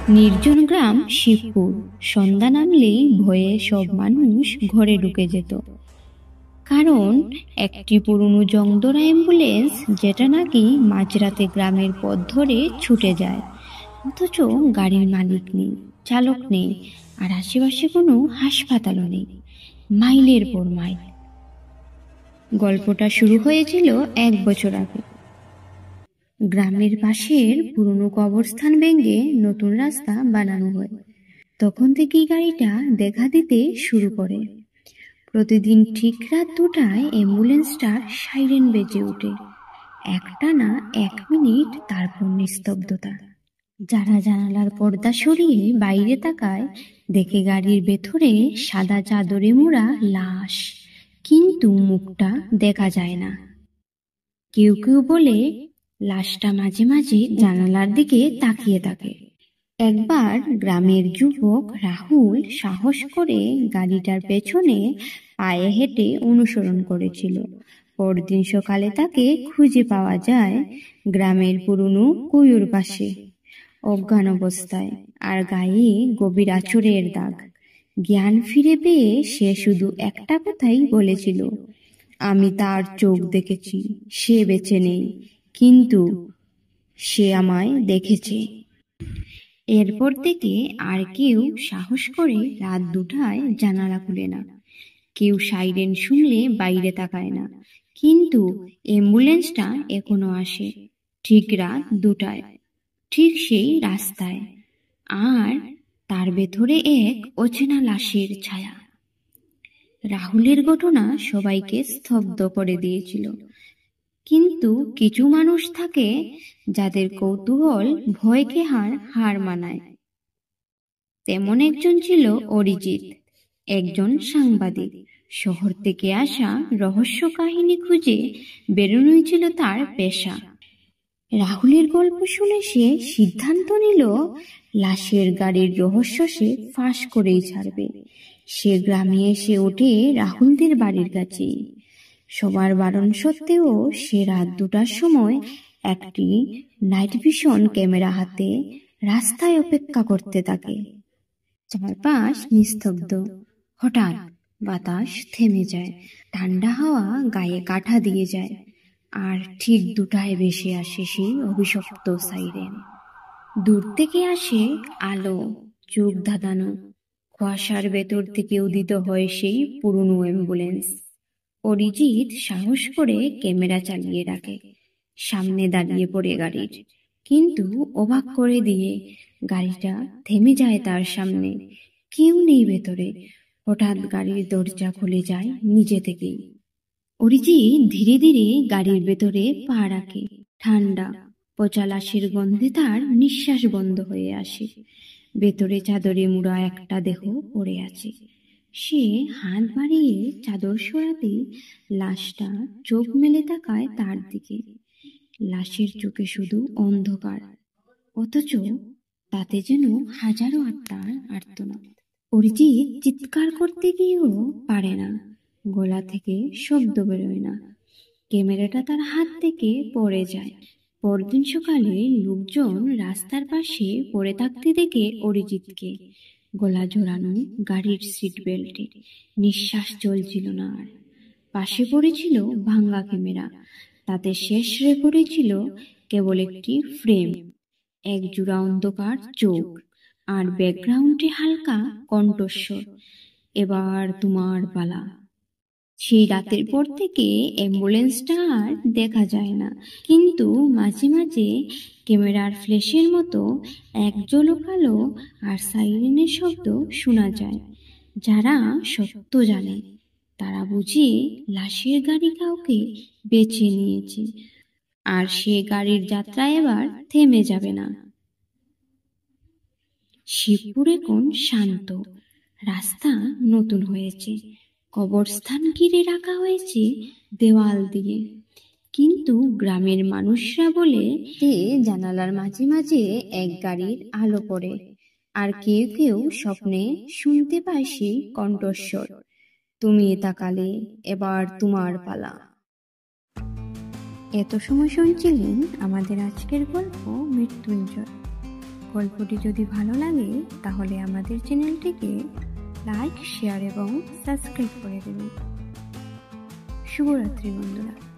নির্জন গ্রাম শিবপুর। সন্ধ্যা নামলেই ভয়ে সব মানুষ ঘরে ঢুকে যেত, কারণ একটি পুরনো জংদরা অ্যাম্বুলেন্স, যেটা নাকি মাঝরাতে গ্রামের পথ ধরে ছুটে যায়, অথচ গাড়ির মালিক নেই, চালক নেই, আর আশেপাশে কোনো হাসপাতালও নেই। মাইলের পর মাইল। গল্পটা শুরু হয়েছিল 1 বছর আগে। গ্রামের পাশের পুরনো কবরস্থান ভেঙে নতুন রাস্তা বানানো হয়। তখন থেকেই গাড়িটা দেখা দিতে শুরু করে। প্রতিদিন ঠিক রাত 2টায় অ্যাম্বুলেন্সটার সাইরেন বেজে ওঠে। একটানা 1 মিনিট, তারপর নিস্তব্ধতা। যারা জানালার পর্দা সরিয়ে বাইরে তাকায়, দেখে গাড়ির ভেতরে সাদা চাদরে মোড়া লাশ, কিন্তু মুখটা দেখা যায় না। কেউ কেউ বলে লাশটা মাঝে মাঝে জানালার দিকে তাকিয়ে থাকে। একবার গ্রামের যুবক রাহুল সাহস করে গাড়িটার পেছনে পায়ে হেঁটে অনুসরণ করেছিল। পরদিন সকালে তাকে খুঁজে পাওয়া যায় গ্রামের পুরনো কুয়োর পাশে, অজ্ঞান অবস্থায়, আর গায়ে গভীর আঁচড়ের দাগ। জ্ঞান ফিরে পেয়ে সে শুধু একটা কথাই বলেছিল, আমি তার চোখ দেখেছি, সে বেঁচে নেই, কিন্তু সে আমায় দেখেছে। এরপর থেকে আর কেউ সাহস করে রাত 2টায় জানালা খুলে না, কেউ সাইরেন শুনলে বাইরে তাকায় না। কিন্তু অ্যাম্বুলেন্সটা এখনো আসে, ঠিক রাত 2টায়, ঠিক সেই রাস্তায়, আর তার ভেতরে এক অচেনা লাশের ছায়া। রাহুলের ঘটনা সবাইকে স্তব্ধ করে দিয়েছিল, কিন্তু কিছু মানুষ থাকে যাদের কৌতূহল ভয়কে হার মানায়। তেমন একজন ছিল অরিজিৎ, একজন সাংবাদিক। শহর থেকে আসা রহস্য কাহিনী খুঁজে বেরোনোই ছিল তার পেশা। রাহুলের গল্প শুনে সে সিদ্ধান্ত নিল, লাশের গাড়ির রহস্য সে ফাঁস করেই ছাড়বে। সে গ্রামে এসে ওঠে রাহুলদের বাড়ির কাছেই। সবার বারণ সত্ত্বেও সে রাত 2টার সময় একটি নাইট ভিশন ক্যামেরা হাতে রাস্তায় অপেক্ষা করতে থাকে। চারপাশ নিস্তব্ধ। হঠাৎ বাতাস থেমে যায়, ঠান্ডা হাওয়া গায়ে কাঁটা দিয়ে যায়, আর ঠিক 2টায় ভেসে আসে সেই অভিশপ্ত সাইরেন। দূর থেকে আসে আলো, চোখ ধাঁধানো। কুয়াশার ভেতর থেকে উদিত হয় সেই পুরনো অ্যাম্বুলেন্স। অরিজিৎ সাহস করে ক্যামেরা চালিয়ে রাখে, সামনে দাঁড়িয়ে পড়ে গাড়ির, কিন্তু অবাক করে দিয়ে গাড়িটা থেমে যায় তার সামনে। কেউ নেই ভেতরে। হঠাৎ গাড়ির দরজা খুলে যায় নিজে থেকেই। অরিজিৎ ধীরে ধীরে গাড়ির ভেতরে পা রাখে। ঠান্ডা পচা লাশের গন্ধে তার নিঃশ্বাস বন্ধ হয়ে আসে। ভেতরে চাদরে মুড়া একটা দেহ পড়ে আছে। সে হাত বাড়িয়ে চাদর সরাতে লাশটা চোখ মেলে তাকায় তার দিকে। লাশের চোখে শুধু অন্ধকার, অথচ তাতে যেন হাজারো আত্মার আর্তনাদ। অরিজিৎ চিৎকার করতে গিয়েও পারে না, গলা থেকে শব্দ বেরোয় না। ক্যামেরাটা তার হাত থেকে পড়ে যায়। পরদিন সকালে লোকজন রাস্তার পাশে পড়ে থাকতে দেখে অরিজিৎকে, গলা জোড়ানো, গাড়ির সিট বেল্টে, নিঃশ্বাস চলছিল না আর। পাশে পড়েছিল ভাঙ্গা ক্যামেরা, তাতে শেষ রেকর্ডে ছিল কেবল একটি ফ্রেম, এক জোড়া অন্ধকার চোখ, আর ব্যাকগ্রাউন্ডে হালকা কণ্ঠস্বর, এবার তোমার পালা। সেই রাতের পর থেকে অ্যাম্বুলেন্সটা আর দেখা যায় না, কিন্তু মাঝে মাঝে ক্যামেরার ফ্ল্যাশের মতো এক ঝলক আলো আর সাইরেনের শব্দ শোনা যায়। যারা সত্য জানে তারা বুঝে লাশের গাড়ি কাউকে বেছে নিয়েছে, আর সে গাড়ির যাত্রা এবার থেমে যাবে না। শিবপুর এখন শান্ত। রাস্তা নতুন হয়েছে, কবরস্থান ঘিরে রাখা হয়েছে দেওয়াল দিয়ে, কিন্তু গ্রামের মানুষরা বলে জানালার মাঝে মাঝে এক গাড়ির আলো পড়ে, আর কেউ কেউ স্বপ্নে শুনতে পায় সেই কণ্ঠস্বর, তুমি তাকালে, এবার তোমার পালা। এত সময় শুনছিলেন আমাদের আজকের গল্প মৃত্যুঞ্জয়। গল্পটি যদি ভালো লাগে তাহলে আমাদের চ্যানেলটিকে লাইক, শেয়ার এবং সাবস্ক্রাইব করে দেবেন। শুভরাত্রি বন্ধুরা।